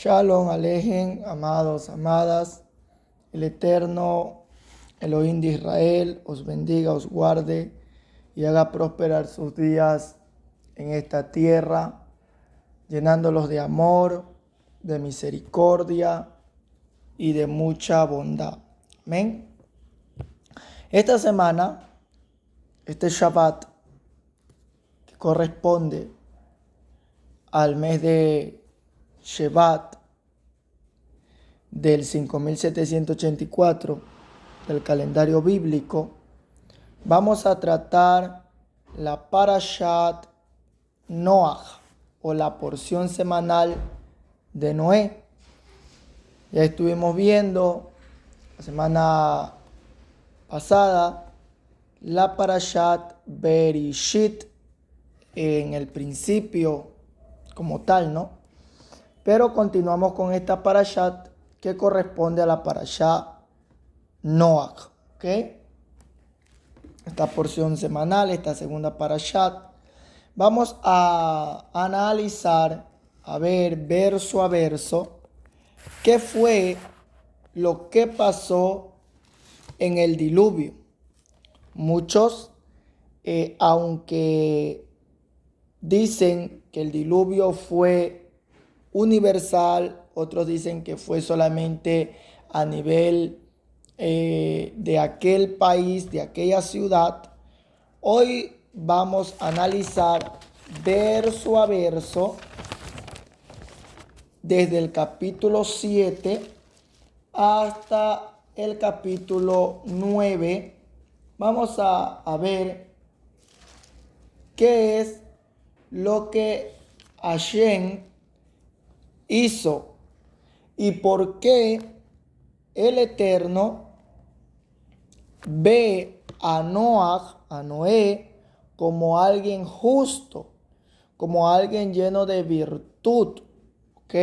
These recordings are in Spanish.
Shalom, alejen, amados, amadas. El Eterno Elohim de Israel os bendiga, os guarde y haga prosperar sus días en esta tierra, llenándolos de amor, de misericordia y de mucha bondad. Amén. Esta semana, este Shabbat, que corresponde al mes de Shevat del 5784 del calendario bíblico, vamos a tratar la Parashat Noach o la porción semanal de Noé. Ya estuvimos viendo la semana pasada la Parashat Bereshit en el principio como tal, ¿no? Pero continuamos con esta Parashat que corresponde a la Parashat Noach, ¿ok? Esta porción semanal, esta segunda Parashat, vamos a analizar, a ver verso a verso, qué fue lo que pasó en el diluvio. Muchos, aunque dicen que el diluvio fue universal, otros dicen que fue solamente a nivel de aquel país, de aquella ciudad. Hoy vamos a analizar verso a verso desde el capítulo 7 hasta el capítulo 9. Vamos a ver qué es lo que Hashem hizo y por qué el Eterno ve a Noach, a Noé, como alguien justo, como alguien lleno de virtud. ¿Ok?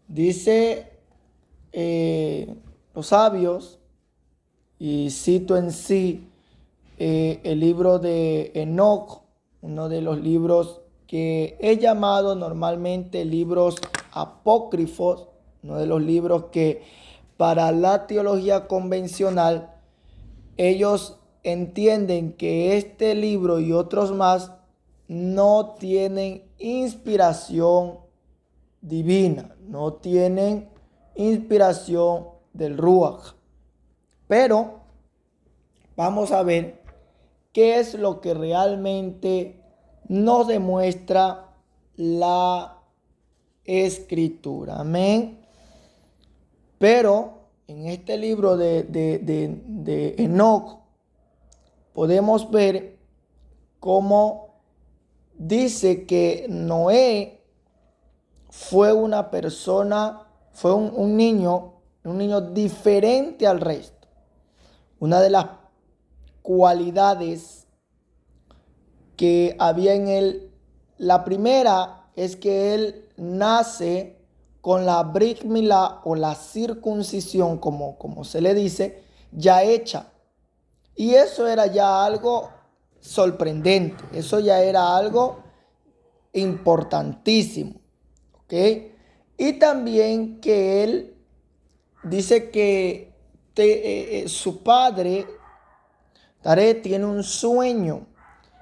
Dice los sabios, y cito en sí el libro de Enoch, uno de los libros que he llamado normalmente libros apócrifos, uno de los libros que para la teología convencional ellos entienden que este libro y otros más no tienen inspiración divina, no tienen inspiración del Ruach. Pero vamos a ver qué es lo que realmente nos demuestra la escritura. Amén. Pero en este libro de Enoch podemos ver cómo dice que Noé fue una persona, fue un niño diferente al resto. Una de las cualidades que había en él, la primera es que él nace con la Brit Milá o la circuncisión, como se le dice, ya hecha. Y eso era ya algo sorprendente, eso ya era algo importantísimo, ¿ok? Y también que él dice que su padre, Taré, tiene un sueño.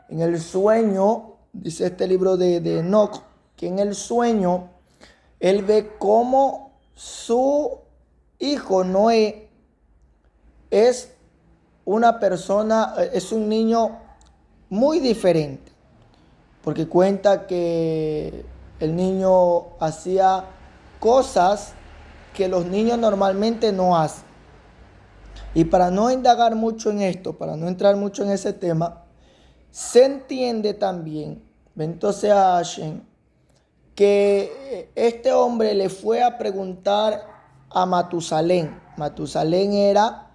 En el sueño, dice este libro de Enoch, que en el sueño él ve cómo su hijo Noé es una persona, es un niño muy diferente, porque cuenta que el niño hacía cosas que los niños normalmente no hacen. Y para no indagar mucho en esto, para no entrar mucho en ese tema, se entiende también, bendito sea Hashem, que este hombre le fue a preguntar a Matusalén. Matusalén era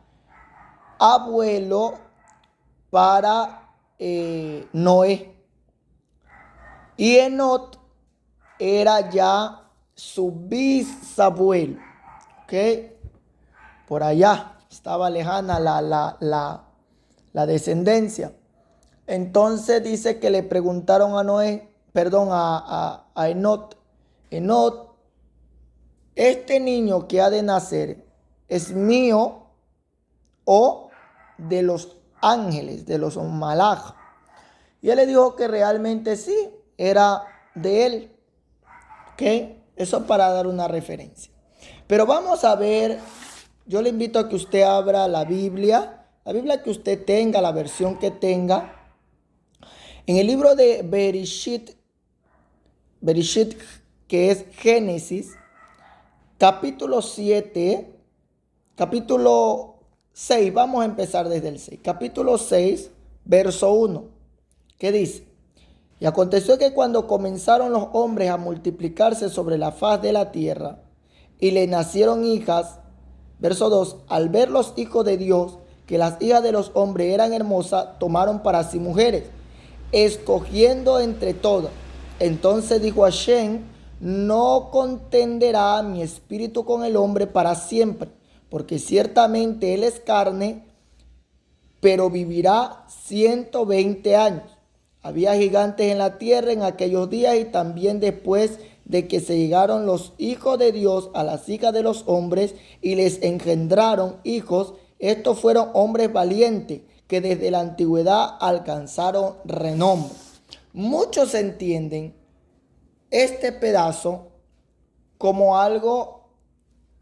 abuelo para Noé. Y Enot era ya su bisabuelo. ¿Ok? Por allá estaba lejana la descendencia. Entonces dice que le preguntaron a Noé, perdón, a Enot. Enot, este niño que ha de nacer es mío o de los ángeles, de los malaj. Y él le dijo que realmente sí, era de él. ¿Ok? Eso para dar una referencia. Pero vamos a ver, yo le invito a que usted abra la Biblia que usted tenga, la versión que tenga. En el libro de Bereshit, que es Génesis, capítulo 7, capítulo 6, vamos a empezar desde el 6. Capítulo 6, verso 1, ¿qué dice? Y aconteció que cuando comenzaron los hombres a multiplicarse sobre la faz de la tierra, y le nacieron hijas, verso 2, al ver los hijos de Dios, que las hijas de los hombres eran hermosas, tomaron para sí mujeres, escogiendo entre todas. Entonces dijo Hashem, no contenderá mi espíritu con el hombre para siempre, porque ciertamente él es carne, pero vivirá 120 años. Había gigantes en la tierra en aquellos días y también después de que se llegaron los hijos de Dios a las hijas de los hombres y les engendraron hijos. Estos fueron hombres valientes que desde la antigüedad alcanzaron renombre. Muchos entienden este pedazo como algo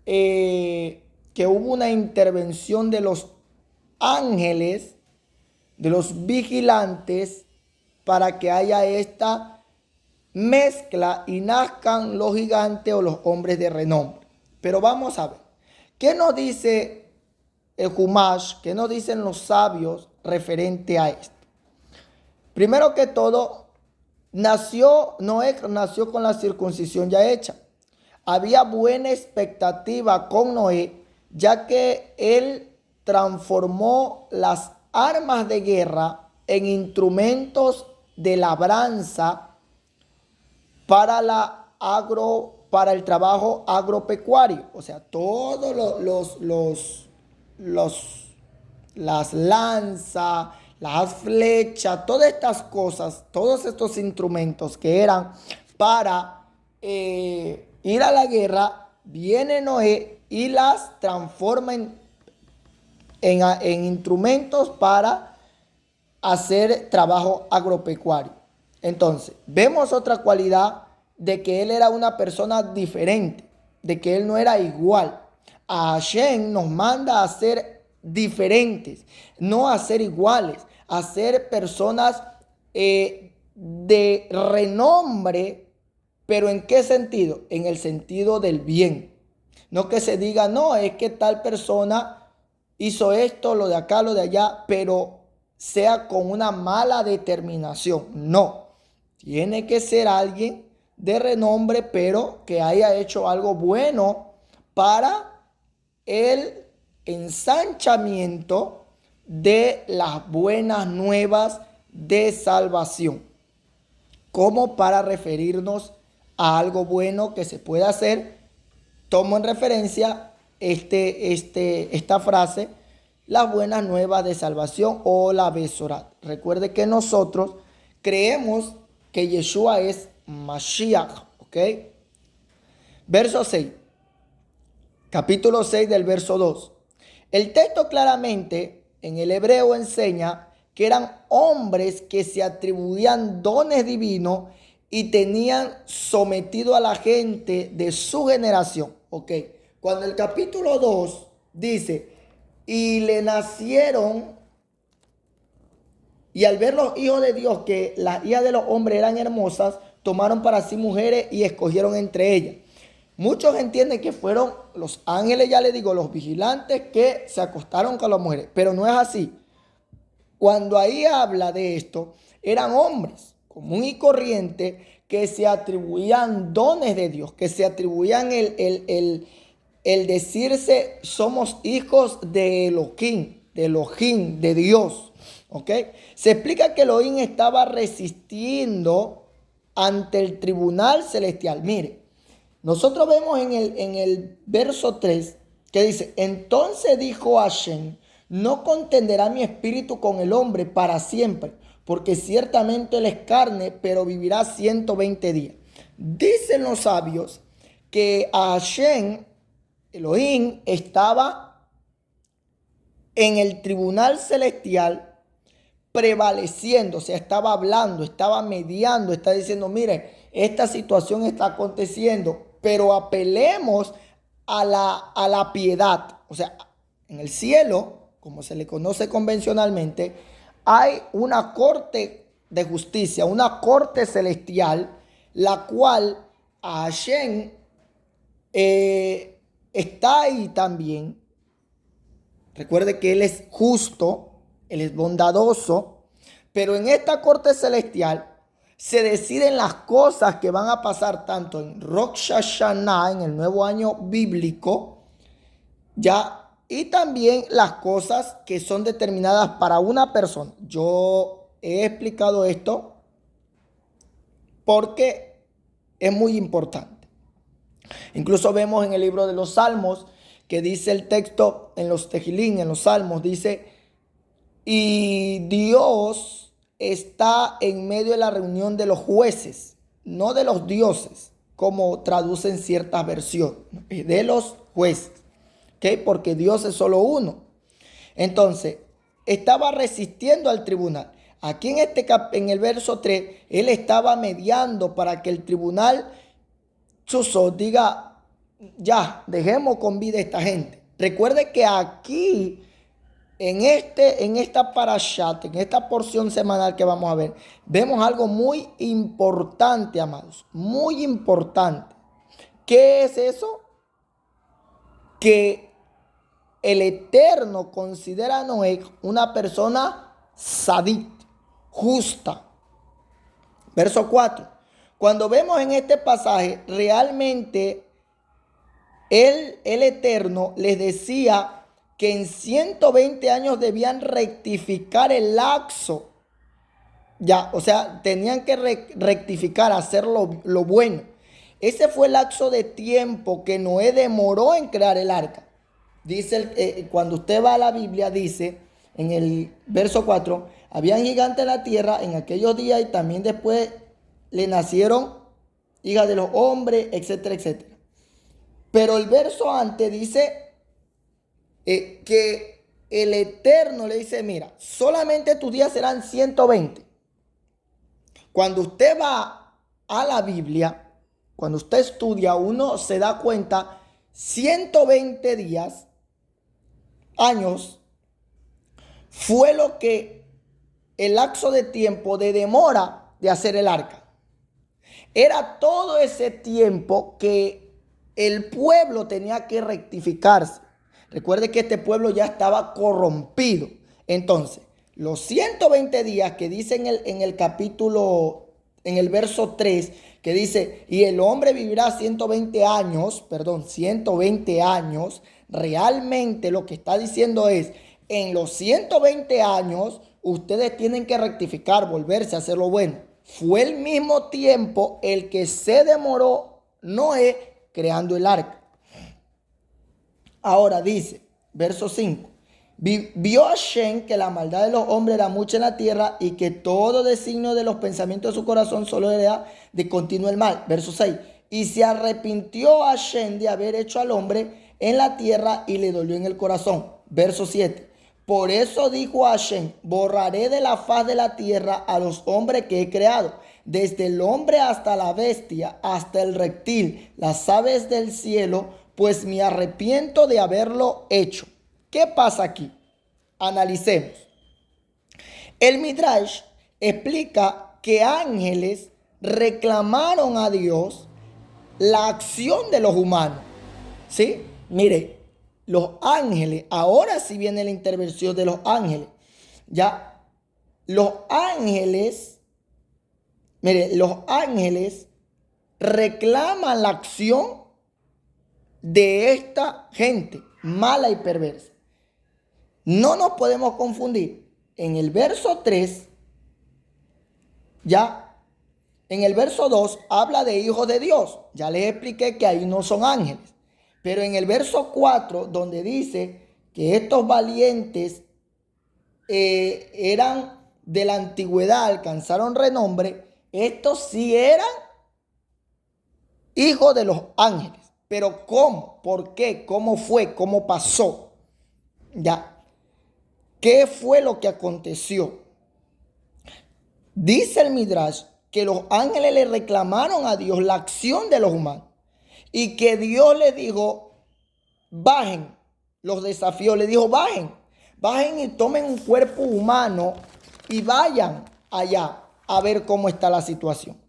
que hubo una intervención de los ángeles, de los vigilantes, para que haya esta mezcla y nazcan los gigantes o los hombres de renombre. Pero vamos a ver, ¿qué nos dice el Humash? ¿Qué nos dicen los sabios referente a esto? Primero que todo, Noé nació con la circuncisión ya hecha. Había buena expectativa con Noé, ya que él transformó las armas de guerra en instrumentos de labranza para el trabajo agropecuario. O sea, todos las lanzas, las flechas, todas estas cosas, todos estos instrumentos que eran para ir a la guerra, viene Noé y las transforma en instrumentos para hacer trabajo agropecuario. Entonces, vemos otra cualidad de que él era una persona diferente, de que él no era igual. A Hashem nos manda a ser diferentes, no a ser iguales, a ser personas de renombre, pero ¿en qué sentido? En el sentido del bien. No que se diga, no, es que tal persona hizo esto, lo de acá, lo de allá, pero sea con una mala determinación. No, tiene que ser alguien de renombre, pero que haya hecho algo bueno para el ensanchamiento de las buenas nuevas de salvación, como para referirnos a algo bueno que se puede hacer. Tomo en referencia esta frase, las buenas nuevas de salvación o la Besorat. Recuerde que nosotros creemos que Yeshua es Mashiach, ¿ok? Verso 6, capítulo 6 del verso 2. El texto claramente en el hebreo enseña que eran hombres que se atribuían dones divinos y tenían sometido a la gente de su generación. Ok, cuando el capítulo 2 dice, y le nacieron, y al ver los hijos de Dios que las hijas de los hombres eran hermosas, tomaron para sí mujeres y escogieron entre ellas. Muchos entienden que fueron los ángeles, ya les digo, los vigilantes que se acostaron con las mujeres, pero no es así. Cuando ahí habla de esto, eran hombres común y corriente que se atribuían dones de Dios, que se atribuían el decirse somos hijos de Elohim, de Dios. ¿Ok? Se explica que Elohim estaba resistiendo ante el tribunal celestial. Mire, nosotros vemos en el verso 3 que dice, entonces dijo Hashem, no contenderá mi espíritu con el hombre para siempre, porque ciertamente él es carne, pero vivirá 120 días. Dicen los sabios que Hashem, Elohim, estaba en el tribunal celestial prevaleciendo, o sea, estaba hablando, estaba mediando, está diciendo, mire, esta situación está aconteciendo, pero apelemos a la piedad. O sea, en el cielo, como se le conoce convencionalmente, hay una corte de justicia, una corte celestial, la cual Hashem está ahí también. Recuerde que Él es justo, Él es bondadoso, pero en esta corte celestial se deciden las cosas que van a pasar tanto en Rosh Hashanah, en el nuevo año bíblico, ya, y también las cosas que son determinadas para una persona. Yo he explicado esto porque es muy importante. Incluso vemos en el libro de los Salmos que dice el texto en los Tejilín, en los Salmos, dice, y Dios está en medio de la reunión de los jueces, no de los dioses, como traducen ciertas versiones, de los jueces, ¿ok? Porque Dios es solo uno. Entonces, estaba resistiendo al tribunal. Aquí en el verso 3, él estaba mediando para que el tribunal Chusot diga, ya, dejemos con vida a esta gente. Recuerde que aquí, en esta parashat, en esta porción semanal que vamos a ver, vemos algo muy importante, amados, muy importante. ¿Qué es eso? Que el Eterno considera a Noé una persona sadit, justa. Verso 4. Cuando vemos en este pasaje, realmente el Eterno les decía que en 120 años debían rectificar el lapso. Ya, o sea, tenían que rectificar, hacer lo bueno. Ese fue el lapso de tiempo que Noé demoró en crear el arca. Dice, cuando usted va a la Biblia, dice en el verso 4, habían gigantes en la tierra en aquellos días y también después le nacieron hijas de los hombres, etcétera, etcétera. Pero el verso antes dice que el Eterno le dice, mira, solamente tus días serán 120. Cuando usted va a la Biblia, cuando usted estudia, uno se da cuenta, 120 días, años, fue lo que el lapso de tiempo de demora de hacer el arca. Era todo ese tiempo que el pueblo tenía que rectificarse. Recuerde que este pueblo ya estaba corrompido. Entonces, los 120 días que dice en el capítulo, en el verso 3, que dice, y el hombre vivirá 120 años, realmente lo que está diciendo es, en los 120 años, ustedes tienen que rectificar, volverse a hacer lo bueno. Fue el mismo tiempo el que se demoró Noé creando el arca. Ahora dice, verso 5, vio Hashem que la maldad de los hombres era mucha en la tierra y que todo designio de los pensamientos de su corazón solo era de continuo el mal. Verso 6, y se arrepintió Hashem de haber hecho al hombre en la tierra y le dolió en el corazón. Verso 7, por eso dijo Hashem, borraré de la faz de la tierra a los hombres que he creado, desde el hombre hasta la bestia, hasta el reptil, las aves del cielo, pues me arrepiento de haberlo hecho. ¿Qué pasa aquí? Analicemos. El Midrash explica que ángeles reclamaron a Dios la acción de los humanos. ¿Sí? Mire, los ángeles, ahora sí viene la intervención de los ángeles. Ya, los ángeles, mire, los ángeles reclaman la acción de esta gente mala y perversa. No nos podemos confundir. En el verso 3, ya, en el verso 2 habla de hijos de Dios. Ya les expliqué que ahí no son ángeles. Pero en el verso 4, donde dice que estos valientes eran de la antigüedad, alcanzaron renombre, estos sí eran hijos de los ángeles. Pero ¿cómo? ¿Por qué? ¿Cómo fue? ¿Cómo pasó? ¿Ya? ¿Qué fue lo que aconteció? Dice el Midrash que los ángeles le reclamaron a Dios la acción de los humanos y que Dios le dijo, bajen, los desafió, le dijo, bajen y tomen un cuerpo humano y vayan allá a ver cómo está la situación.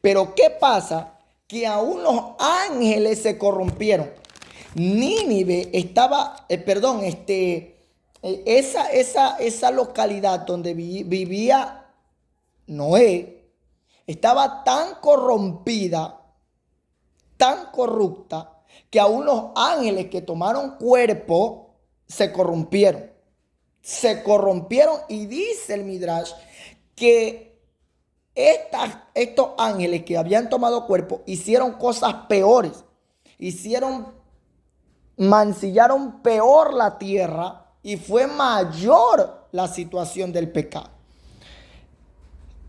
Pero ¿qué pasa? Que aún los ángeles se corrompieron. Nínive estaba, esa localidad donde vivía Noé, estaba tan corrompida, tan corrupta, que aún los ángeles que tomaron cuerpo se corrompieron. Se corrompieron y dice el Midrash que estos ángeles que habían tomado cuerpo hicieron cosas peores. Mancillaron peor la tierra y fue mayor la situación del pecado.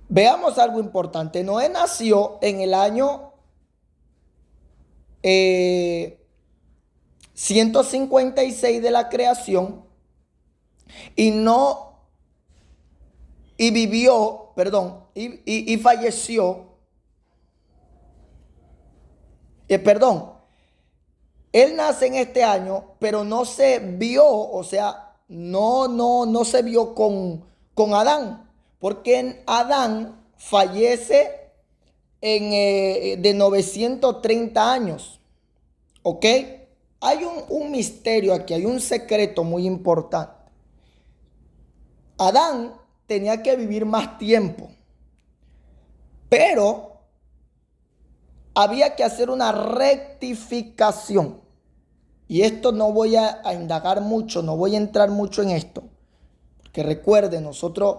Veamos algo importante. Noé nació en el año 156 de la creación y falleció. Él nace en este año, pero no se vio, o sea, no se vio con Adán, porque Adán fallece de 930 años. ¿Ok? Hay un misterio aquí, hay un secreto muy importante. Adán tenía que vivir más tiempo, pero había que hacer una rectificación. Y esto no voy a indagar mucho, no voy a entrar mucho en esto. Porque recuerden, nosotros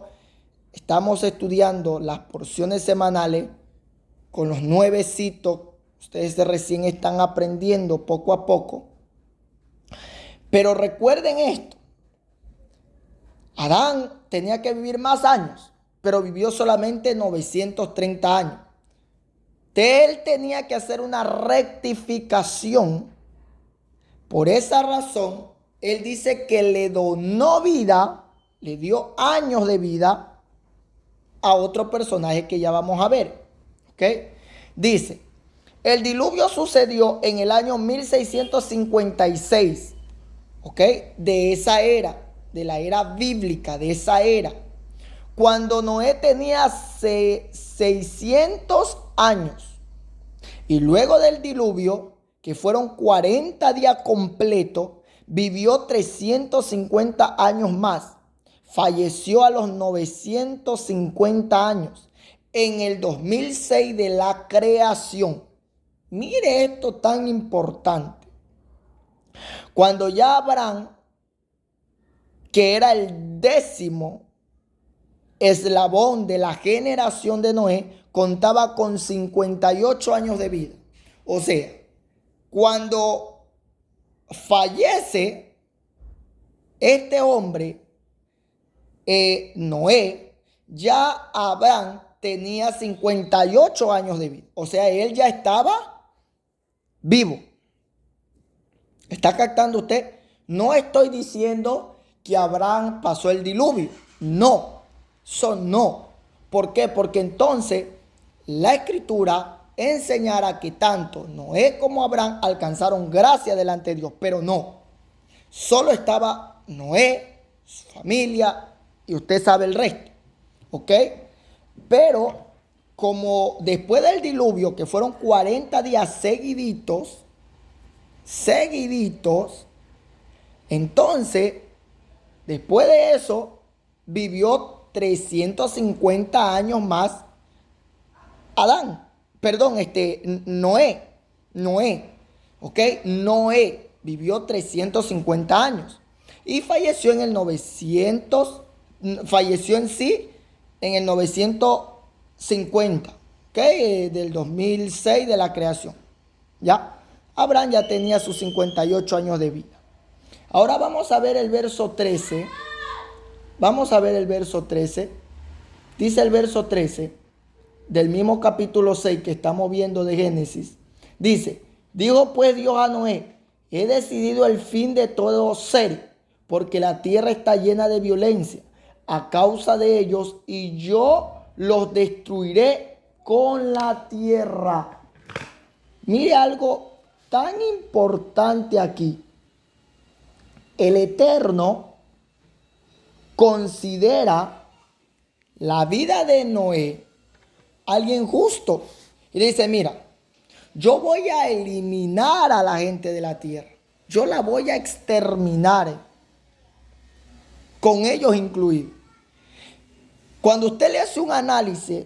estamos estudiando las porciones semanales con los nuevecitos. Ustedes recién están aprendiendo poco a poco. Pero recuerden esto. Adán tenía que vivir más años, pero vivió solamente 930 años. Él tenía que hacer una rectificación. Por esa razón, él dice que le donó vida, le dio años de vida a otro personaje que ya vamos a ver. ¿Ok? Dice, el diluvio sucedió en el año 1656. ¿Ok? De esa era, de la era bíblica, de esa era. Cuando Noé tenía 600 años. Y luego del diluvio, que fueron 40 días completos, vivió 350 años más. Falleció a los 950 años en el 2006 de la creación. Mire esto tan importante. Cuando ya Abraham, que era el 10º eslabón de la generación de Noé, contaba con 58 años de vida. O sea, cuando fallece este hombre, Noé, ya Abraham tenía 58 años de vida. O sea, él ya estaba vivo. ¿Está captando usted? No estoy diciendo que Abraham pasó el diluvio. No, eso no. ¿Por qué? Porque entonces la escritura enseñará que tanto Noé como Abraham alcanzaron gracia delante de Dios, pero no. Solo estaba Noé, su familia y usted sabe el resto. ¿Ok? Pero como después del diluvio, que fueron 40 días seguiditos, entonces, después de eso, vivió 350 años más Noé, ¿ok? Noé vivió 350 años y falleció en el 900, falleció en sí en el 950, ¿ok? Del 2006 de la creación, ¿ya? Abraham ya tenía sus 58 años de vida. Ahora vamos a ver el verso 13. Vamos a ver el verso 13. Dice el verso 13 del mismo capítulo 6 que estamos viendo de Génesis. Dice, Dijo pues Dios a Noé: he decidido el fin de todo ser, porque la tierra está llena de violencia a causa de ellos, y yo los destruiré con la tierra. Mire algo tan importante aquí. El Eterno considera la vida de Noé alguien justo. Y dice: mira, yo voy a eliminar a la gente de la tierra. Yo la voy a exterminar, con ellos incluidos. Cuando usted le hace un análisis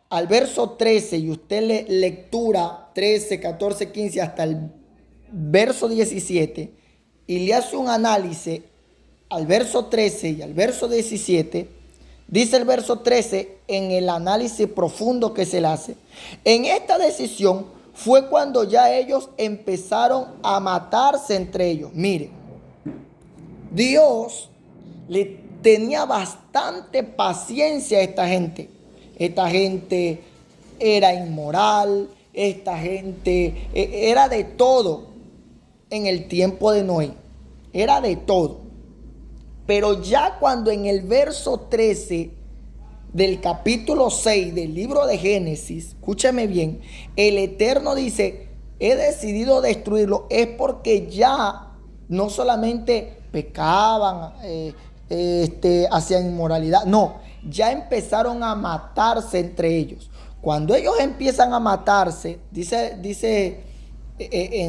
al verso 13 y usted le lectura 13, 14, 15 hasta el verso 17 y le hace un análisis al verso 13 y al verso 17, dice el verso 13 en el análisis profundo que se le hace: en esta decisión fue cuando ya ellos empezaron a matarse entre ellos. Mire, Dios le tenía bastante paciencia a esta gente. Esta gente era inmoral, esta gente era de todo en el tiempo de Noé. Era de todo. Pero ya cuando en el verso 13 del capítulo 6 del libro de Génesis, escúcheme bien, el Eterno dice: he decidido destruirlo, es porque ya no solamente pecaban, hacían inmoralidad, no, ya empezaron a matarse entre ellos. Cuando ellos empiezan a matarse,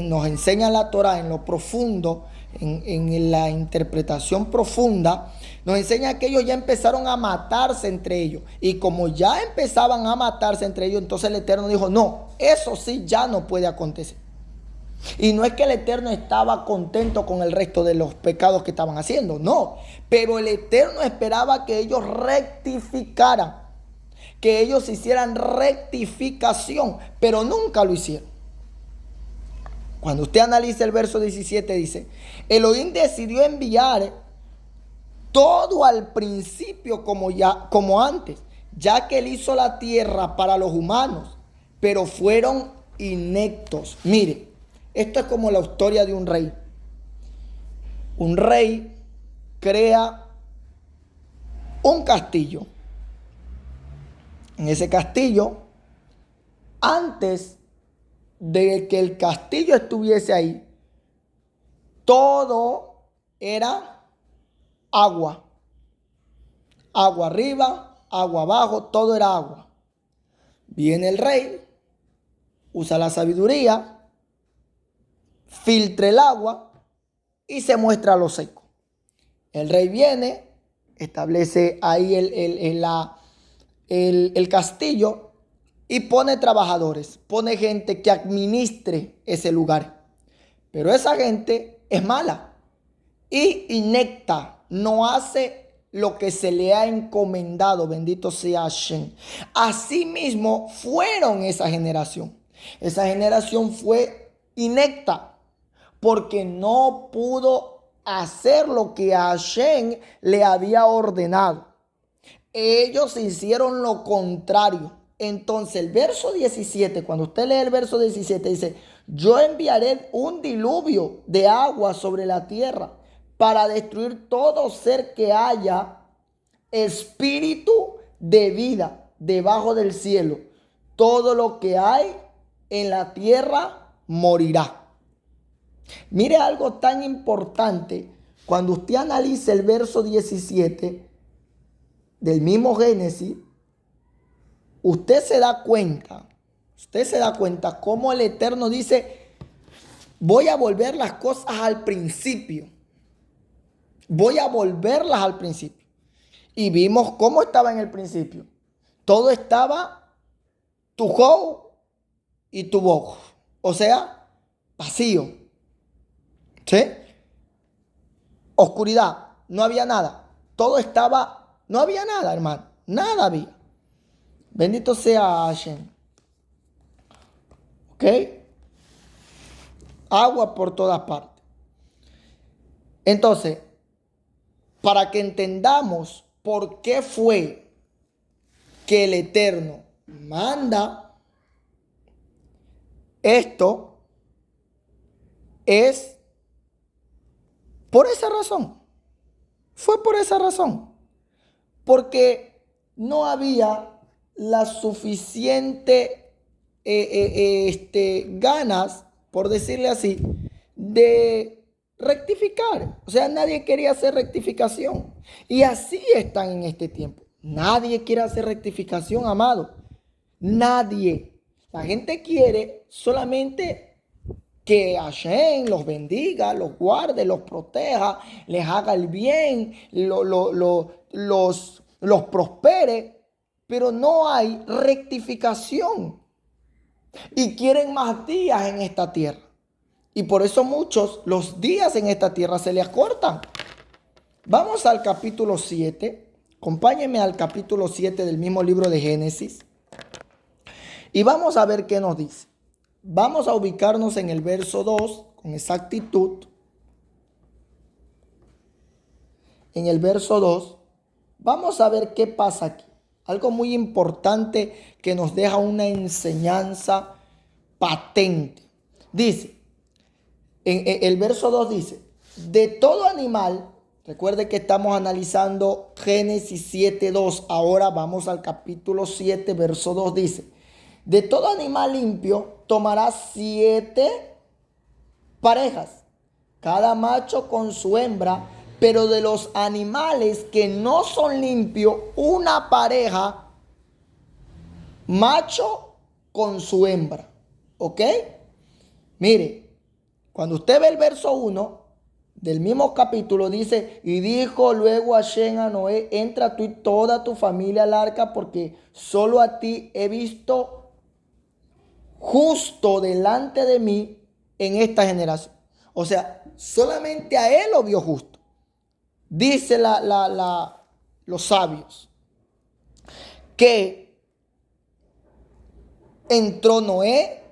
nos enseña la Torah en lo profundo, en la interpretación profunda, nos enseña que ellos ya empezaron a matarse entre ellos. Y como ya empezaban a matarse entre ellos, entonces el Eterno dijo: no, eso sí ya no puede acontecer. Y no es que el Eterno estaba contento con el resto de los pecados que estaban haciendo, no. Pero el Eterno esperaba que ellos rectificaran, que ellos hicieran rectificación, pero nunca lo hicieron. Cuando usted analiza el verso 17, dice: Elohim decidió enviar todo al principio como antes, ya que él hizo la tierra para los humanos, pero fueron ineptos. Mire, esto es como la historia de un rey. Un rey crea un castillo. En ese castillo, antes de que el castillo estuviese ahí, todo era agua. Agua arriba, agua abajo, todo era agua. Viene el rey, usa la sabiduría, filtra el agua y se muestra lo seco. El rey viene, establece ahí el castillo y pone trabajadores, pone gente que administre ese lugar. Pero esa gente es mala y inepta, no hace lo que se le ha encomendado, bendito sea Hashem. Asimismo fueron esa generación. Esa generación fue inepta porque no pudo hacer lo que Hashem le había ordenado. Ellos hicieron lo contrario. Entonces el verso 17, cuando usted lee el verso 17, dice: yo enviaré un diluvio de agua sobre la tierra para destruir todo ser que haya espíritu de vida debajo del cielo. Todo lo que hay en la tierra morirá. Mire algo tan importante. Cuando usted analiza el verso 17 del mismo Génesis, usted se da cuenta cómo el Eterno dice: voy a volver las cosas al principio. Voy a volverlas al principio. Y vimos cómo estaba en el principio. Todo estaba tujou y tuboc. O sea, vacío. ¿Sí? Oscuridad. No había nada. Todo estaba, no había nada, hermano. Nada había. Bendito sea Hashem. ¿Ok? Agua por todas partes. Entonces, para que entendamos por qué fue que el Eterno manda esto, es por esa razón. Fue por esa razón. Porque no había la suficiente ganas, por decirle así, de rectificar. O sea, nadie quería hacer rectificación. Y así están en este tiempo. Nadie quiere hacer rectificación, amado. Nadie. La gente quiere solamente que Hashem los bendiga, los guarde, los proteja, les haga el bien, los prospere, pero no hay rectificación. Y quieren más días en esta tierra. Y por eso muchos, los días en esta tierra se les acortan. Vamos al capítulo 7. Acompáñenme al capítulo 7 del mismo libro de Génesis. Y vamos a ver qué nos dice. Vamos a ubicarnos en el verso 2 con exactitud. En el verso 2, vamos a ver qué pasa aquí. Algo muy importante que nos deja una enseñanza patente. Dice, el verso 2 dice, de todo animal, recuerde que estamos analizando Génesis 7:2, ahora vamos al capítulo 7, verso 2 dice, de todo animal limpio tomarás 7 parejas, cada macho con su hembra, pero de los animales que no son limpios, una pareja, macho con su hembra. ¿Ok? Mire, cuando usted ve el verso 1 del mismo capítulo, dice, y dijo luego Hashem a Noé, entra tú y toda tu familia al arca, porque solo a ti he visto justo delante de mí en esta generación. O sea, solamente a él lo vio justo. Dice los sabios que entró Noé,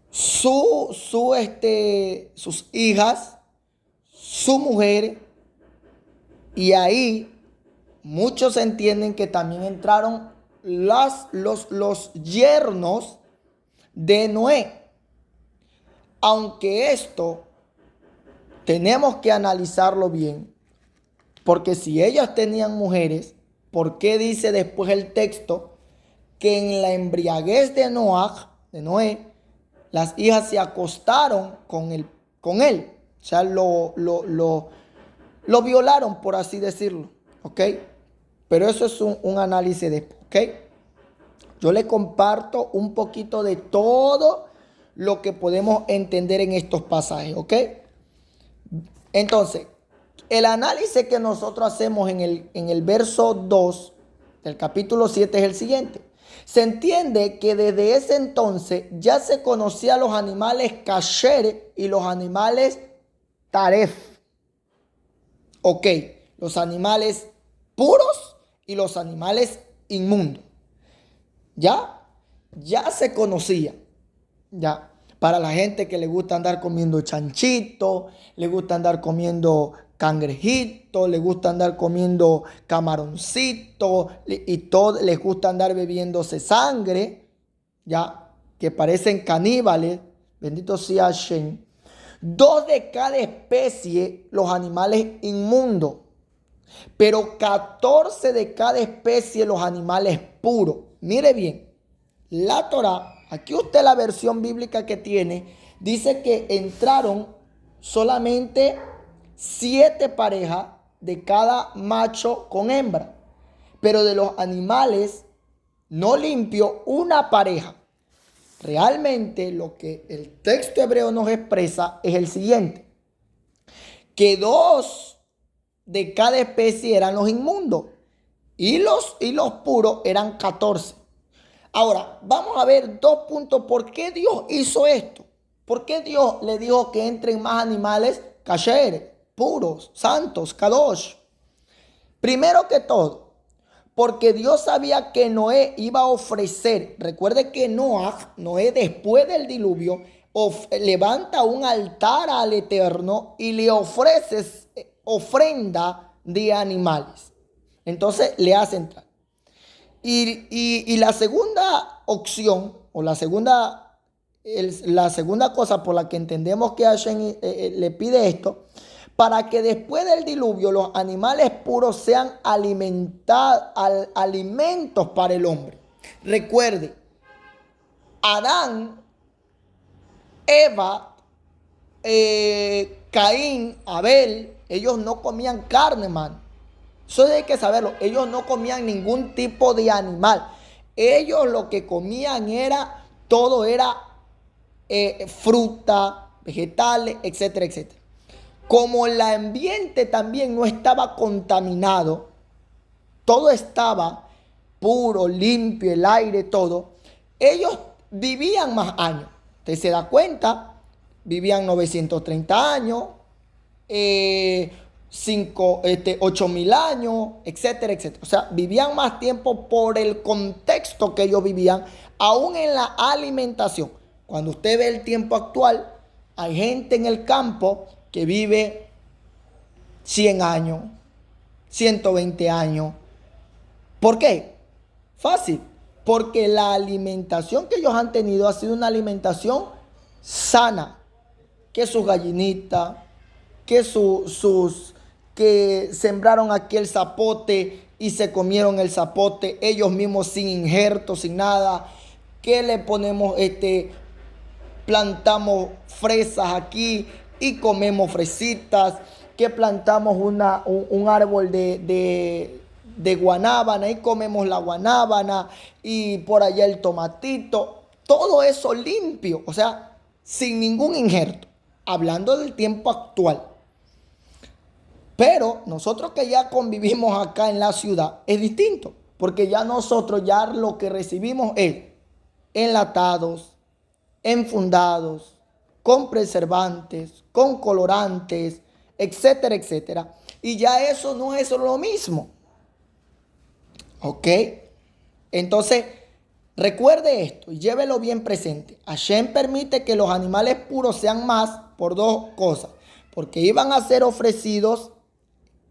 sus hijas, su mujer, y ahí muchos entienden que también entraron los yernos de Noé. Aunque esto tenemos que analizarlo bien, porque si ellas tenían mujeres, ¿por qué dice después el texto que en la embriaguez de Noé, las hijas se acostaron con él? O sea, lo violaron, por así decirlo. ¿Ok? Pero eso es un análisis después. ¿Ok? Yo le comparto un poquito de todo lo que podemos entender en estos pasajes. ¿Ok? Entonces, el análisis que nosotros hacemos en el verso 2 del capítulo 7 es el siguiente. Se entiende que desde ese entonces ya se conocían los animales kasher y los animales taref. Ok, los animales puros y los animales inmundos. Ya se conocía. Ya. Para la gente que le gusta andar comiendo chanchito, le gusta andar comiendo cangrejito, le gusta andar comiendo camaroncito y todo, les gusta andar bebiéndose sangre, ya, que parecen caníbales, bendito sea Hashem. 2 de cada especie, los animales inmundos, pero 14 de cada especie, los animales puros. Mire bien, la Torá, aquí usted la versión bíblica que tiene, dice que entraron solamente 7 parejas de cada macho con hembra, pero de los animales no limpios, una pareja. Realmente lo que el texto hebreo nos expresa es el siguiente, que 2 de cada especie eran los inmundos y los puros eran 14. Ahora, vamos a ver 2 puntos. ¿Por qué Dios hizo esto? ¿Por qué Dios le dijo que entren más animales kasher, puros, santos, kadosh? Primero que todo, porque Dios sabía que Noé iba a ofrecer. Recuerde que Noé después del diluvio, levanta un altar al Eterno y le ofrece ofrenda de animales. Entonces le hace entrar. Y la segunda opción o la segunda la segunda cosa por la que entendemos que Hashem le pide esto, para que después del diluvio los animales puros sean alimentos para el hombre. Recuerde, Adán, Eva, Caín, Abel, ellos no comían carne, hermano. Eso hay que saberlo. Ellos no comían ningún tipo de animal. Ellos lo que comían todo era fruta, vegetales, etcétera, etcétera. Como el ambiente también no estaba contaminado, todo estaba puro, limpio, el aire, todo, ellos vivían más años. Usted se da cuenta, vivían 930 años, 8.000 años, etcétera, etcétera. O sea, vivían más tiempo por el contexto que ellos vivían, aún en la alimentación. Cuando usted ve el tiempo actual, hay gente en el campo que vive 100 años, 120 años. ¿Por qué? Fácil. Porque la alimentación que ellos han tenido ha sido una alimentación sana. Que sus gallinitas, que sembraron aquí el zapote y se comieron el zapote ellos mismos sin injertos, sin nada. Que le ponemos, plantamos fresas aquí y comemos fresitas. Que plantamos un árbol de guanábana y comemos la guanábana, y por allá el tomatito. Todo eso limpio, o sea, sin ningún injerto. Hablando del tiempo actual. Pero nosotros que ya convivimos acá en la ciudad es distinto, porque ya nosotros ya lo que recibimos es enlatados, enfundados, con preservantes, con colorantes, etcétera, etcétera. Y ya eso no es lo mismo. ¿Ok? Entonces, recuerde esto y llévelo bien presente. Hashem permite que los animales puros sean más por dos cosas. Porque iban a ser ofrecidos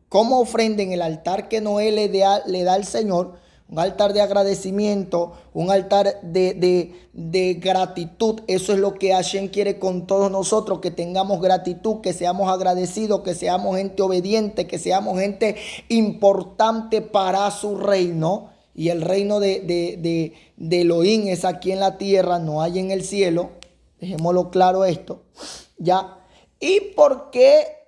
como ofrenda en el altar que Noé le da al Señor. Un altar de agradecimiento, un altar de gratitud. Eso es lo que Hashem quiere con todos nosotros, que tengamos gratitud, que seamos agradecidos, que seamos gente obediente, que seamos gente importante para su reino. Y el reino de Elohim es aquí en la tierra, no hay en el cielo. Dejémoslo claro esto. ¿Ya? ¿Y por qué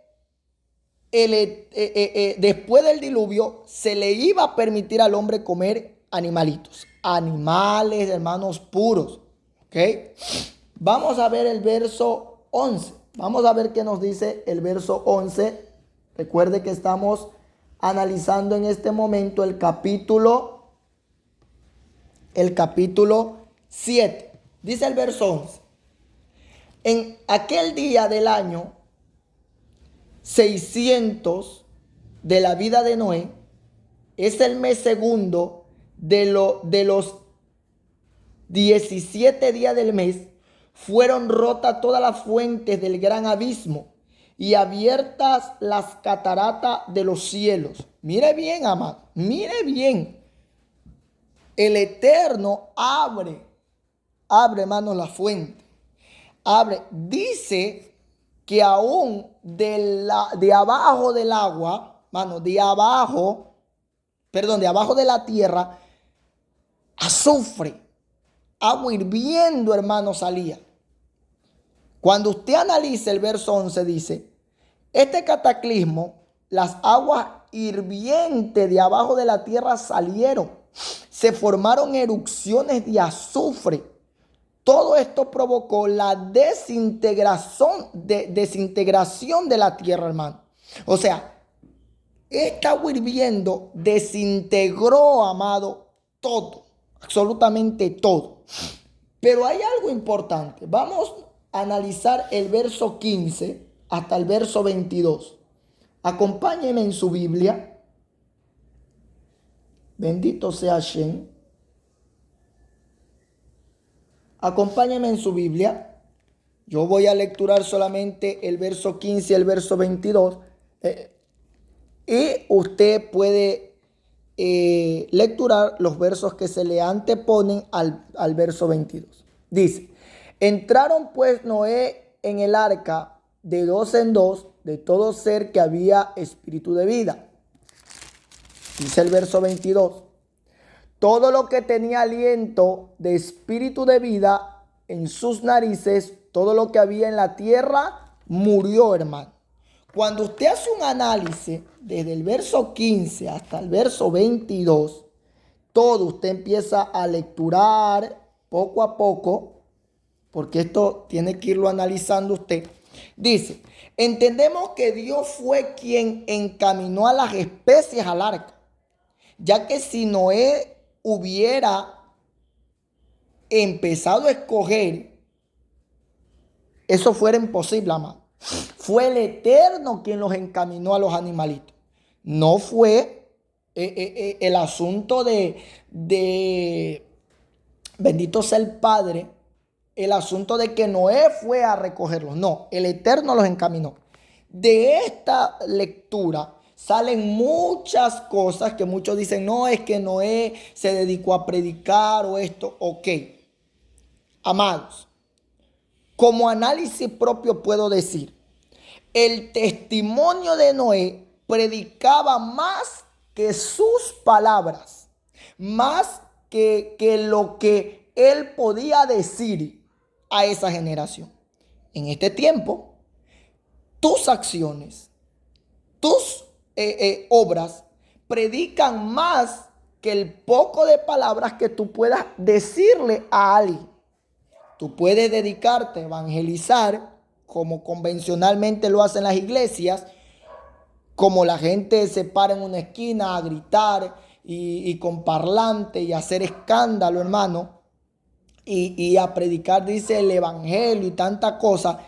después del diluvio se le iba a permitir al hombre comer animalitos? Animales, hermanos, puros. ¿Ok? Vamos a ver el verso 11. Vamos a ver qué nos dice el verso 11. Recuerde que estamos analizando en este momento el capítulo 7. Dice el verso 11. En aquel día del año 600 de la vida de Noé, es el mes segundo de los 17 días del mes, fueron rotas todas las fuentes del gran abismo y abiertas las cataratas de los cielos. Mire bien, amado, mire bien. El Eterno abre, hermanos, la fuente. Abre, dice que aún de abajo del agua, mano, de abajo de la tierra, azufre, agua hirviendo, hermano, salía. Cuando usted analiza el verso 11, dice, este cataclismo, las aguas hirvientes de abajo de la tierra salieron, se formaron erupciones de azufre. Todo esto provocó la desintegración de la tierra, hermano. O sea, esta agua hirviendo desintegró, amado, todo, absolutamente todo. Pero hay algo importante. Vamos a analizar el verso 15 hasta el verso 22. Acompáñenme en su Biblia. Bendito sea Hashem. Acompáñenme en su Biblia. Yo voy a lecturar solamente el verso 15 y el verso 22. Y usted puede lecturar los versos que se le anteponen al verso 22. Dice, Entraron pues Noé en el arca de dos en dos de todo ser que había espíritu de vida. Dice el verso 22. Todo lo que tenía aliento de espíritu de vida en sus narices, todo lo que había en la tierra, murió, hermano. Cuando usted hace un análisis desde el verso 15 hasta el verso 22, todo usted empieza a lecturar poco a poco, porque esto tiene que irlo analizando usted. Dice, entendemos que Dios fue quien encaminó a las especies al arca, ya que si Noé hubiera empezado a escoger, eso fuera imposible, amado. Fue el Eterno quien los encaminó a los animalitos. No fue el asunto de, bendito sea el Padre, el asunto de que Noé fue a recogerlos. No, el Eterno los encaminó. De esta lectura salen muchas cosas que muchos dicen, no, es que Noé se dedicó a predicar o esto. Ok, amados, como análisis propio puedo decir, el testimonio de Noé predicaba más que sus palabras, más que lo que él podía decir a esa generación. En este tiempo, tus acciones, tus obras predican más que el poco de palabras que tú puedas decirle a alguien. Tú puedes dedicarte a evangelizar como convencionalmente lo hacen las iglesias, como la gente se para en una esquina a gritar y con parlante y hacer escándalo, hermano, y a predicar, dice, el evangelio y tanta cosa,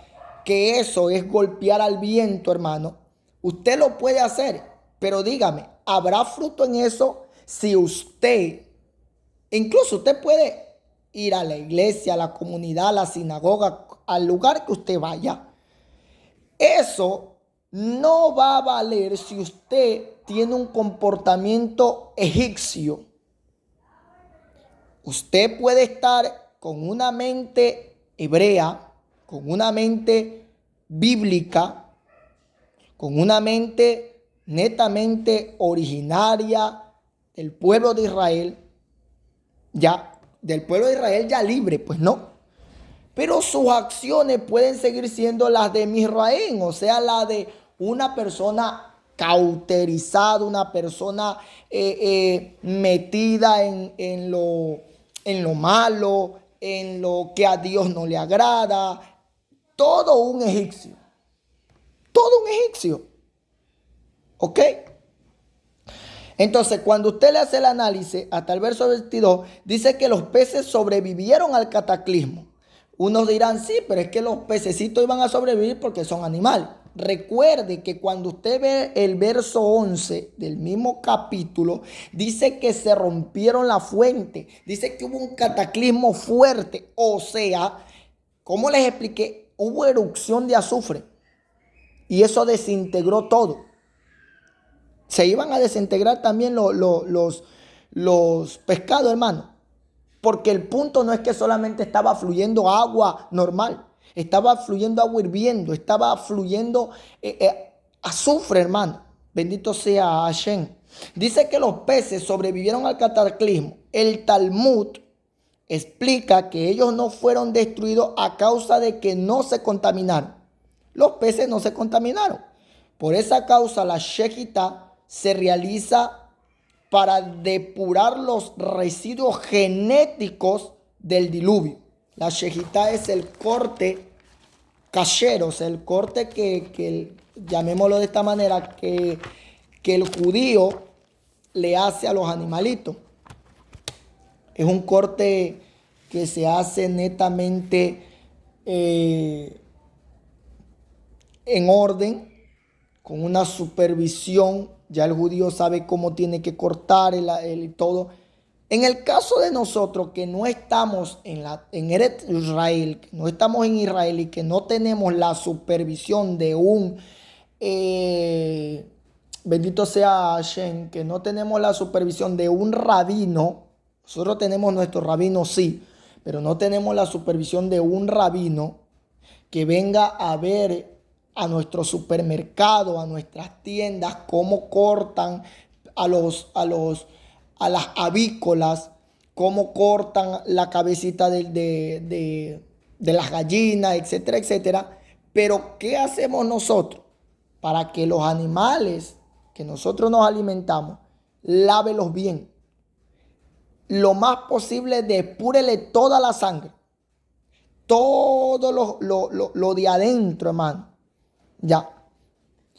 que eso es golpear al viento, hermano. Usted lo puede hacer, pero dígame, ¿habrá fruto en eso si usted, incluso usted puede ir a la iglesia, a la comunidad, a la sinagoga, al lugar que usted vaya? Eso no va a valer si usted tiene un comportamiento egipcio. Usted puede estar con una mente hebrea, con una mente bíblica, con una mente netamente originaria del pueblo de Israel, ya, del pueblo de Israel ya libre, pues no. Pero sus acciones pueden seguir siendo las de Misraín, o sea, la de una persona cauterizada, una persona metida en lo malo, en lo que a Dios no le agrada. Todo un egipcio. Todo un egipcio. ¿Ok? Entonces, cuando usted le hace el análisis, hasta el verso 22, dice que los peces sobrevivieron al cataclismo. Unos dirán, sí, pero es que los pececitos iban a sobrevivir porque son animales. Recuerde que cuando usted ve el verso 11 del mismo capítulo, dice que se rompieron la fuente. Dice que hubo un cataclismo fuerte. O sea, como les expliqué, hubo erupción de azufre. Y eso desintegró todo. Se iban a desintegrar también los pescados, hermano. Porque el punto no es que solamente estaba fluyendo agua normal. Estaba fluyendo agua hirviendo. Estaba fluyendo azufre, hermano. Bendito sea Hashem. Dice que los peces sobrevivieron al cataclismo. El Talmud explica que ellos no fueron destruidos a causa de que no se contaminaron. Los peces no se contaminaron. Por esa causa la Shejitá se realiza para depurar los residuos genéticos del diluvio. La Shejitá es el corte cachero, o sea, el corte que llamémoslo de esta manera, que el judío le hace a los animalitos. Es un corte que se hace netamente en orden, con una supervisión. Ya el judío sabe cómo tiene que cortar el todo. En el caso de nosotros que no estamos en Eretz Israel, que no estamos en Israel y que no tenemos la supervisión de un, bendito sea Hashem, que no tenemos la supervisión de un rabino. Nosotros tenemos nuestro rabino, sí, pero no tenemos la supervisión de un rabino que venga a ver a nuestro supermercado, a nuestras tiendas, cómo cortan a las avícolas, cómo cortan la cabecita de las gallinas, etcétera, etcétera. Pero, ¿qué hacemos nosotros para que los animales que nosotros nos alimentamos, lávelos bien? Lo más posible, despúrele toda la sangre, todo lo de adentro, hermano. Ya.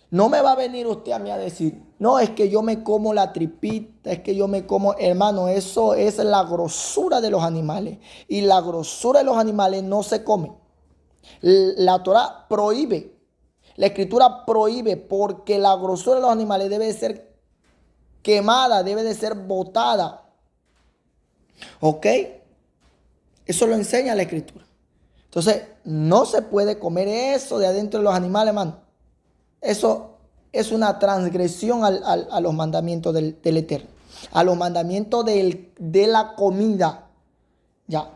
No me va a venir usted a mí a decir, no, es que yo me como la tripita, es que yo me como, hermano, eso es la grosura de los animales. Y la grosura de los animales no se come. La Torah prohíbe, la Escritura prohíbe, porque la grosura de los animales debe de ser quemada, debe de ser botada. ¿Ok? Eso lo enseña la Escritura. Entonces, no se puede comer eso de adentro de los animales, hermano. Eso es una transgresión a los mandamientos del Eterno, a los mandamientos de la comida. Ya.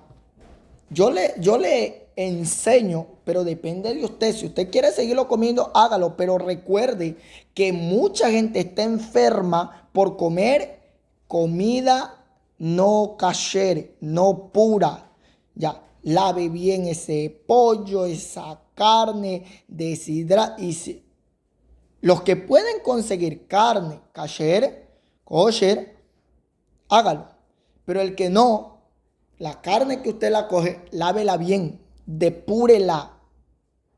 Yo le enseño, pero depende de usted. Si usted quiere seguirlo comiendo, hágalo. Pero recuerde que mucha gente está enferma por comer comida no kasher, no pura. Ya. Lave bien ese pollo, esa carne, deshidrate. Los que pueden conseguir carne kosher, hágalo. Pero el que no, la carne que usted la coge, lávela bien, depúrela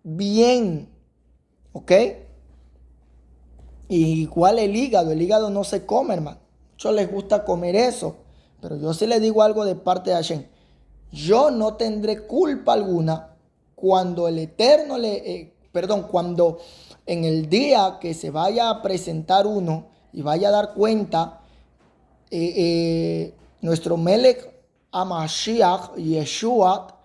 bien. ¿Ok? Y igual el hígado no se come, hermano. Muchos les gusta comer eso. Pero yo sí le digo algo de parte de Hashem. Yo no tendré culpa alguna cuando el Eterno cuando en el día que se vaya a presentar uno y vaya a dar cuenta, nuestro Melech Hamashiach, Yeshua,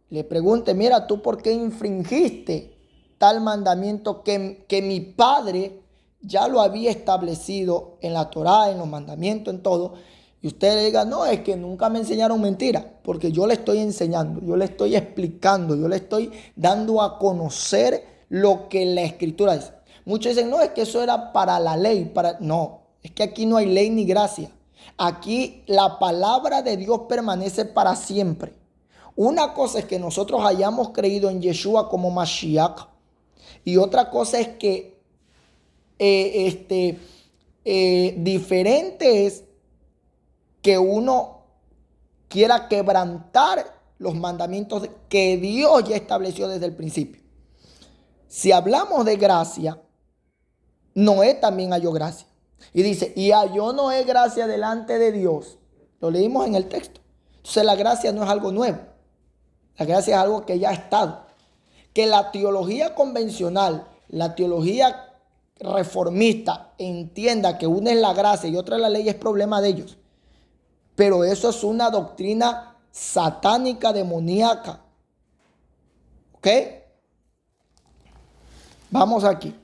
le pregunte, mira, ¿tú por qué infringiste tal mandamiento que mi padre ya lo había establecido en la Torá, en los mandamientos, en todo? Y usted le diga, no, es que nunca me enseñaron mentiras, porque yo le estoy enseñando, yo le estoy explicando, yo le estoy dando a conocer lo que la Escritura dice. Muchos dicen, no, es que eso era para la ley. No, es que aquí no hay ley ni gracia. Aquí la palabra de Dios permanece para siempre. Una cosa es que nosotros hayamos creído en Yeshua como Mashiach, y otra cosa es que diferente es que uno quiera quebrantar los mandamientos que Dios ya estableció desde el principio. Si hablamos de gracia, Noé también halló gracia. Y dice, y halló Noé gracia delante de Dios. Lo leímos en el texto. Entonces la gracia no es algo nuevo. La gracia es algo que ya ha estado. Que la teología convencional, la teología reformista entienda que una es la gracia y otra es la ley, es problema de ellos. Pero eso es una doctrina satánica, demoníaca. ¿Ok? Vamos aquí.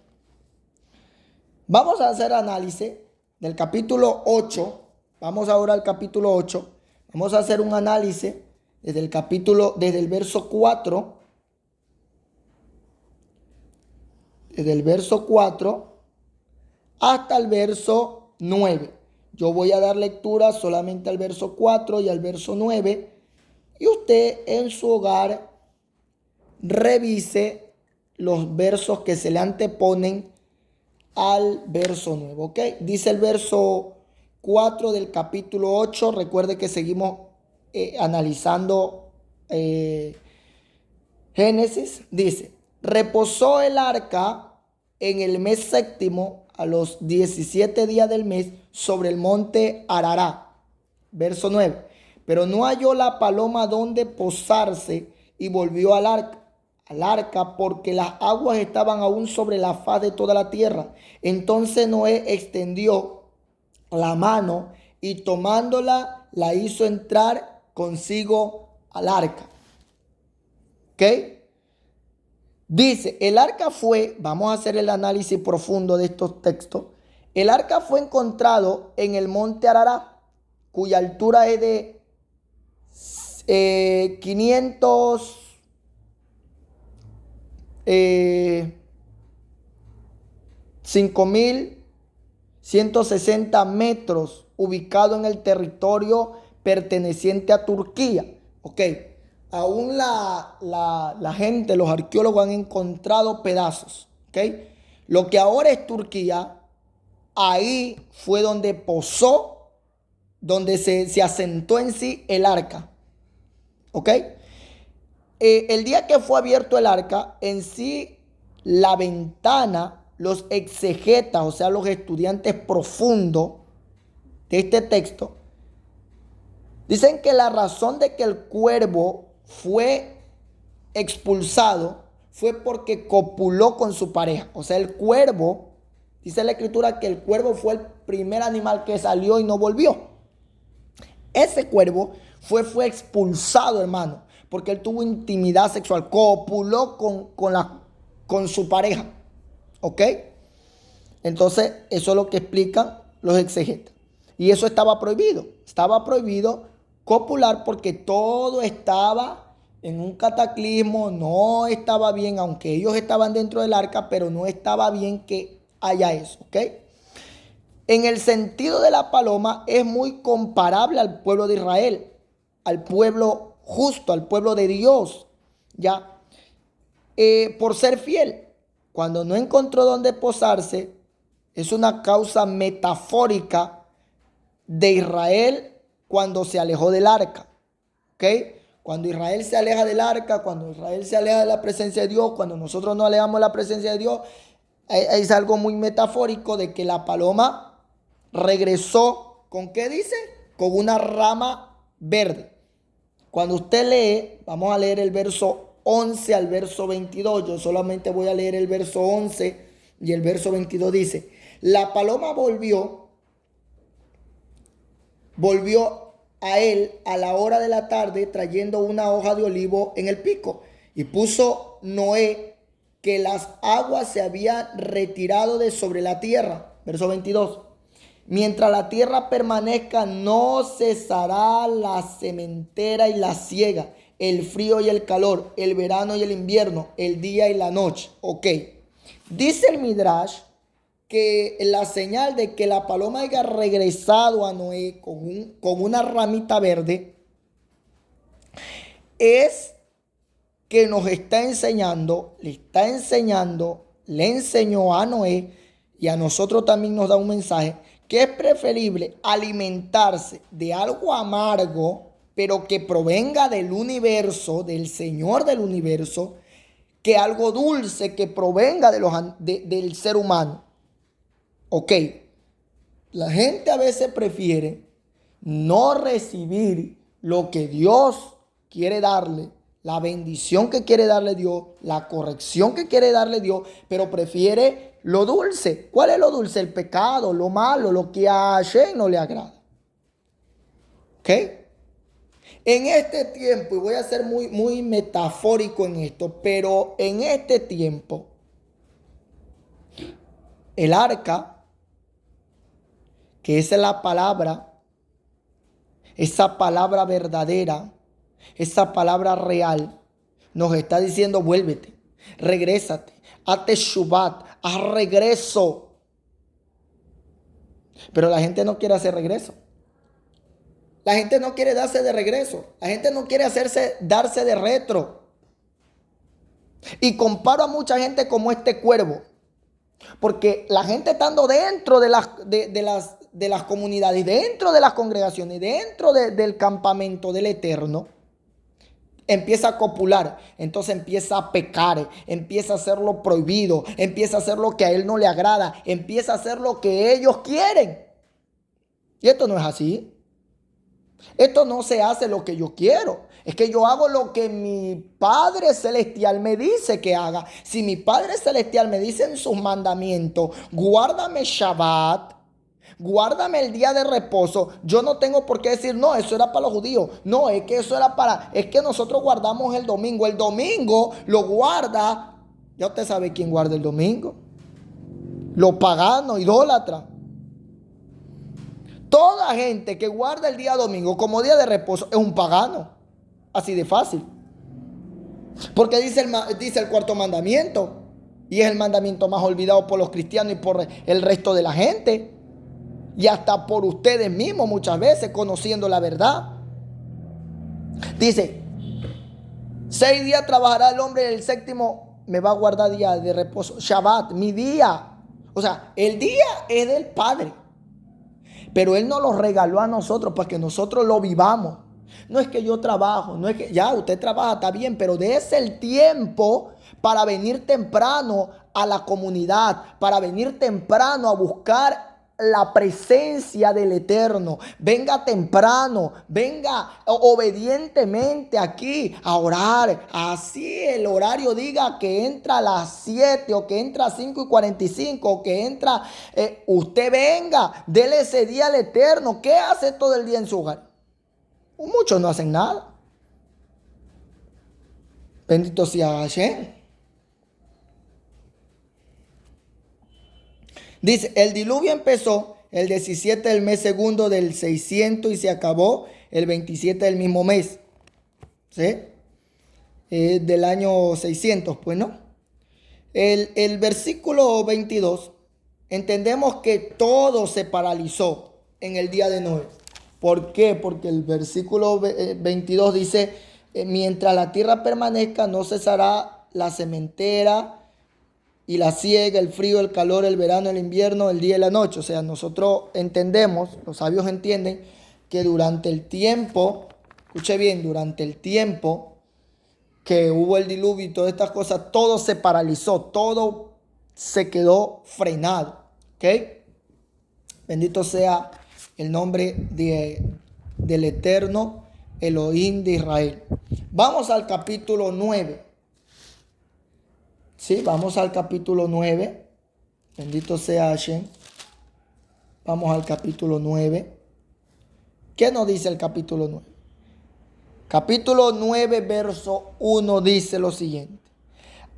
Vamos a hacer análisis del capítulo 8. Vamos ahora al capítulo 8. Vamos a hacer un análisis desde el verso 4. Desde el verso 4 hasta el verso 9. Yo voy a dar lectura solamente al verso 4 y al verso 9. Y usted en su hogar revise los versos que se le anteponen al verso 9. ¿Ok? Dice el verso 4 del capítulo 8. Recuerde que seguimos analizando Génesis. Dice, reposó el arca en el mes séptimo, a los 17 días del mes, sobre el monte Arará. Verso 9. Pero no halló la paloma donde posarse y volvió al arca, porque las aguas estaban aún sobre la faz de toda la tierra. Entonces Noé extendió la mano y tomándola la hizo entrar consigo al arca. ¿Ok? Dice, el arca fue, vamos a hacer el análisis profundo de estos textos. El arca fue encontrado en el monte Arará, cuya altura es de 500 5.160 metros, ubicado en el territorio perteneciente a Turquía. Ok, aún la gente, los arqueólogos han encontrado pedazos. Ok, lo que ahora es Turquía, ahí fue donde posó, donde se asentó en sí el arca. ¿Ok? El día que fue abierto el arca, en sí la ventana, los exegetas, o sea, los estudiantes profundos de este texto, dicen que la razón de que el cuervo fue expulsado fue porque copuló con su pareja. O sea, el cuervo, dice la escritura que el cuervo fue el primer animal que salió y no volvió. Ese cuervo fue expulsado, hermano, porque él tuvo intimidad sexual, copuló con su pareja. ¿Ok? Entonces, eso es lo que explican los exegetas. Y eso estaba prohibido. Estaba prohibido copular porque todo estaba en un cataclismo, no estaba bien, aunque ellos estaban dentro del arca, pero no estaba bien que haya eso. ¿Ok? En el sentido de la paloma es muy comparable al pueblo de Israel, al pueblo justo, al pueblo de Dios, ¿ya? Por ser fiel. Cuando no encontró dónde posarse, es una causa metafórica de Israel cuando se alejó del arca. ¿Ok? Cuando Israel se aleja del arca, cuando Israel se aleja de la presencia de Dios, cuando nosotros nos alejamos de la presencia de Dios, es algo muy metafórico de que la paloma regresó, ¿con qué dice? Con una rama verde. Cuando usted lee, vamos a leer el verso 11 al verso 22. Yo solamente voy a leer el verso 11 y el verso 22 dice: la paloma volvió a él a la hora de la tarde trayendo una hoja de olivo en el pico. Y puso Noé que las aguas se habían retirado de sobre la tierra. Verso 22. Mientras la tierra permanezca, no cesará la sementera y la siega, el frío y el calor, el verano y el invierno, el día y la noche. Ok. Dice el Midrash que la señal de que la paloma haya regresado a Noé con una ramita verde es que nos está enseñando, le enseñó a Noé y a nosotros también nos da un mensaje que es preferible alimentarse de algo amargo, pero que provenga del universo, del Señor del universo, que algo dulce que provenga del ser humano. Ok, la gente a veces prefiere no recibir lo que Dios quiere darle, la bendición que quiere darle Dios, la corrección que quiere darle Dios, pero prefiere lo dulce. ¿Cuál es lo dulce? El pecado, lo malo, lo que a Hashem no le agrada. ¿Ok? En este tiempo, y voy a ser muy metafórico en esto, pero en este tiempo, el arca, que esa es la palabra, esa palabra verdadera, esa palabra real, nos está diciendo: vuélvete, regrésate, hazte shubat, haz regreso. Pero la gente no quiere hacer regreso. La gente no quiere darse de regreso. La gente no quiere darse de retro. Y comparo a mucha gente como este cuervo. Porque la gente estando dentro de las comunidades, dentro de las congregaciones, dentro del campamento del Eterno, empieza a copular, entonces empieza a pecar, empieza a hacer lo prohibido, empieza a hacer lo que a él no le agrada, empieza a hacer lo que ellos quieren. Y esto no es así. Esto no se hace lo que yo quiero. Es que yo hago lo que mi Padre Celestial me dice que haga. Si mi Padre Celestial me dice en sus mandamientos: guárdame Shabbat, guárdame el día de reposo, yo no tengo por qué decir: no, eso era para los judíos. No, es que eso era es que nosotros guardamos el domingo. El domingo lo guarda. Ya usted sabe quién guarda el domingo. Los paganos, idólatras. Toda gente que guarda el día domingo como día de reposo es un pagano. así de fácil. Porque dice el cuarto mandamiento. Y es el mandamiento más olvidado por los cristianos y por el resto de la gente. Y hasta por ustedes mismos muchas veces, conociendo la verdad. Dice, 6 días trabajará el hombre, el séptimo me va a guardar día de reposo. Shabbat, mi día. O sea, el día es del Padre. Pero Él nos lo regaló a nosotros para que nosotros lo vivamos. No es que yo trabajo, no es que ya usted trabaja, está bien, pero dése el tiempo para venir temprano a la comunidad, para venir temprano a buscar la presencia del Eterno. Venga temprano, venga obedientemente aquí a orar. Así el horario diga que entra a las 7 o que entra a 5:45 o que entra, usted venga, dele ese día al Eterno. ¿Qué hace todo el día en su hogar? Muchos no hacen nada. Bendito sea Hashem. Dice, el diluvio empezó el 17 del mes segundo del 600 y se acabó el 27 del mismo mes. ¿Sí? Del año 600, pues no. El versículo 22, entendemos que todo se paralizó en el día de Noé. ¿Por qué? Porque el versículo 22 dice, mientras la tierra permanezca no cesará la sementera y la siega, el frío, el calor, el verano, el invierno, el día y la noche. O sea, nosotros entendemos, los sabios entienden que durante el tiempo, escuche bien, durante el tiempo que hubo el diluvio y todas estas cosas, todo se paralizó, todo se quedó frenado. ¿Ok? Bendito sea el nombre del Eterno Elohim de Israel. Vamos al capítulo 9. Sí, vamos al capítulo 9. Bendito sea Hashem. Vamos al capítulo 9. ¿Qué nos dice el capítulo 9? Capítulo 9, verso 1 dice lo siguiente.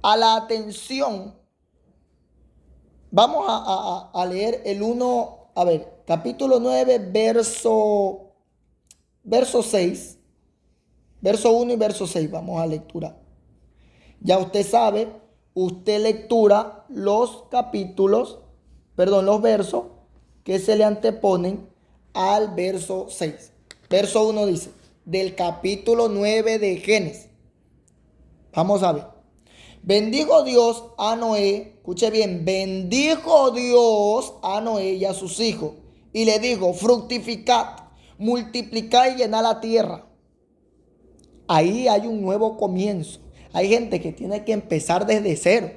A la atención, vamos a leer el 1. A ver, capítulo 9, verso 6. Verso 1 y verso 6. Vamos a lectura. Ya usted sabe, usted lectura los versos que se le anteponen al verso 6. Verso 1 dice, del capítulo 9 de Génesis. Vamos a ver. Bendijo Dios a Noé, escuche bien, bendijo Dios a Noé y a sus hijos y le dijo, fructificad, multiplicad y llenad la tierra. Ahí hay un nuevo comienzo. Hay gente que tiene que empezar desde cero.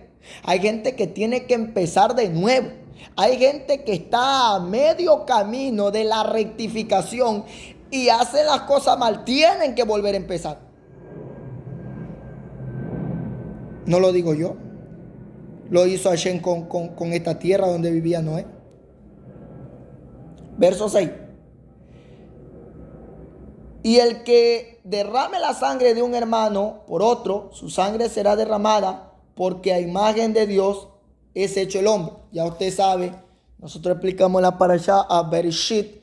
Hay gente que tiene que empezar de nuevo. Hay gente que está a medio camino de la rectificación y hace las cosas mal. Tienen que volver a empezar. No lo digo yo. Lo hizo Hashem con esta tierra donde vivía Noé. Verso 6. Y el que derrame la sangre de un hermano por otro, su sangre será derramada, porque a imagen de Dios es hecho el hombre. Ya usted sabe, nosotros explicamos la parashá a Bereshit,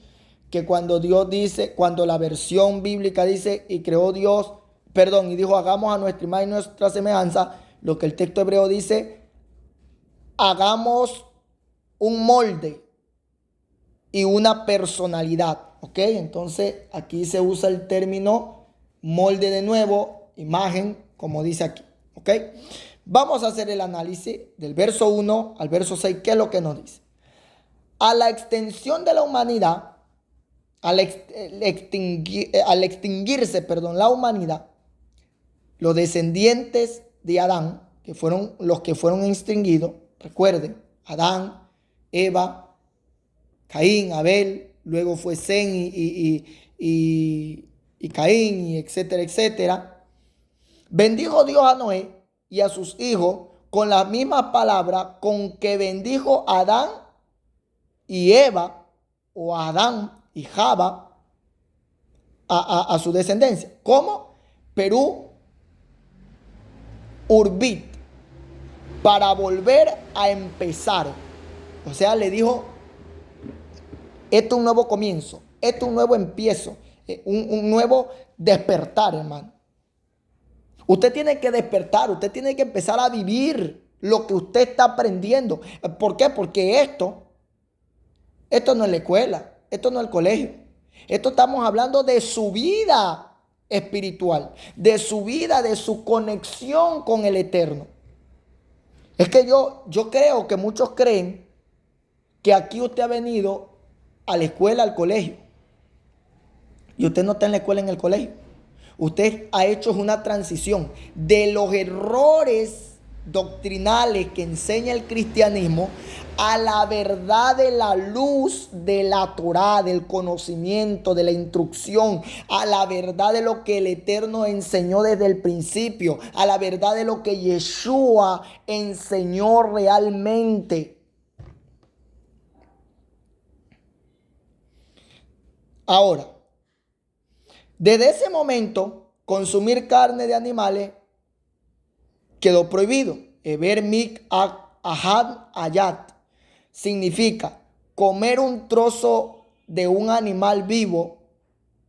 que cuando Dios dice, cuando la versión bíblica dice, y creó Dios, y dijo, hagamos a nuestra imagen y nuestra semejanza, lo que el texto hebreo dice, hagamos un molde y una personalidad. ¿Ok? Entonces aquí se usa el término molde de nuevo, imagen, como dice aquí. ¿Ok? Vamos a hacer el análisis del verso 1 al verso 6. ¿Qué es lo que nos dice? A la extensión de la humanidad, al extinguirse, la humanidad, los descendientes de Adán, que fueron los que fueron extinguidos, recuerden, Adán, Eva, Caín, Abel, luego fue Sem y Caín, y etcétera, etcétera. Bendijo Dios a Noé y a sus hijos con las mismas palabras con que bendijo a Adán y Eva, o a Adán y Java, a su descendencia. ¿Cómo? Perú, Urbit, para volver a empezar. O sea, le dijo, esto es un nuevo comienzo, esto es un nuevo empiezo, un nuevo despertar, hermano. Usted tiene que despertar, usted tiene que empezar a vivir lo que usted está aprendiendo. ¿Por qué? Porque esto no es la escuela, esto no es el colegio. Esto estamos hablando de su vida espiritual, de su vida, de su conexión con el Eterno. Es que yo creo que muchos creen que aquí usted ha venido a la escuela, al colegio. Y usted no está en la escuela, en el colegio. Usted ha hecho una transición de los errores doctrinales que enseña el cristianismo a la verdad de la luz de la Torá, del conocimiento, de la instrucción, a la verdad de lo que el Eterno enseñó desde el principio, a la verdad de lo que Yeshua enseñó realmente. Ahora, desde ese momento, consumir carne de animales quedó prohibido. Eber mik ahad ayat significa comer un trozo de un animal vivo.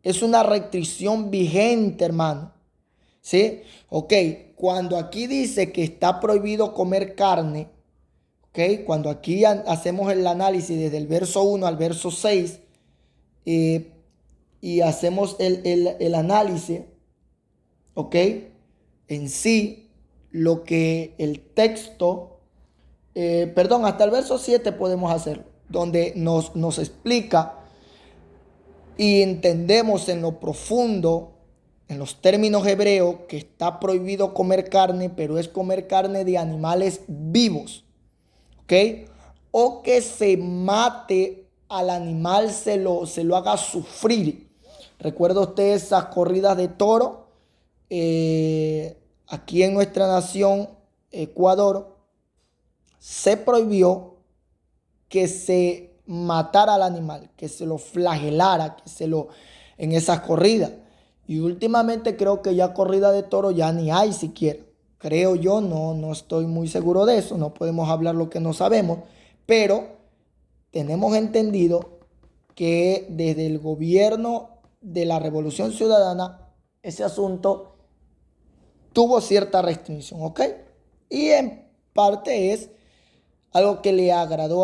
Es una restricción vigente, hermano. ¿Sí? Ok, cuando aquí dice que está prohibido comer carne, ok, cuando aquí hacemos el análisis desde el verso 1 al verso 6, y hacemos el análisis, ok, en sí, lo que el texto, hasta el verso 7 podemos hacerlo, donde nos explica y entendemos en lo profundo, en los términos hebreos, que está prohibido comer carne, pero es comer carne de animales vivos, ¿ok? O que se mate al animal, se lo haga sufrir. ¿Recuerda usted esas corridas de toro? Aquí en nuestra nación, Ecuador, se prohibió que se matara al animal, que se lo flagelara, en esas corridas. Y últimamente creo que ya corrida de toro ya ni hay siquiera. Creo yo, no estoy muy seguro de eso, no podemos hablar lo que no sabemos, pero tenemos entendido que desde el gobierno de la Revolución Ciudadana, ese asunto tuvo cierta restricción, ¿ok? Y en parte es algo que le agradó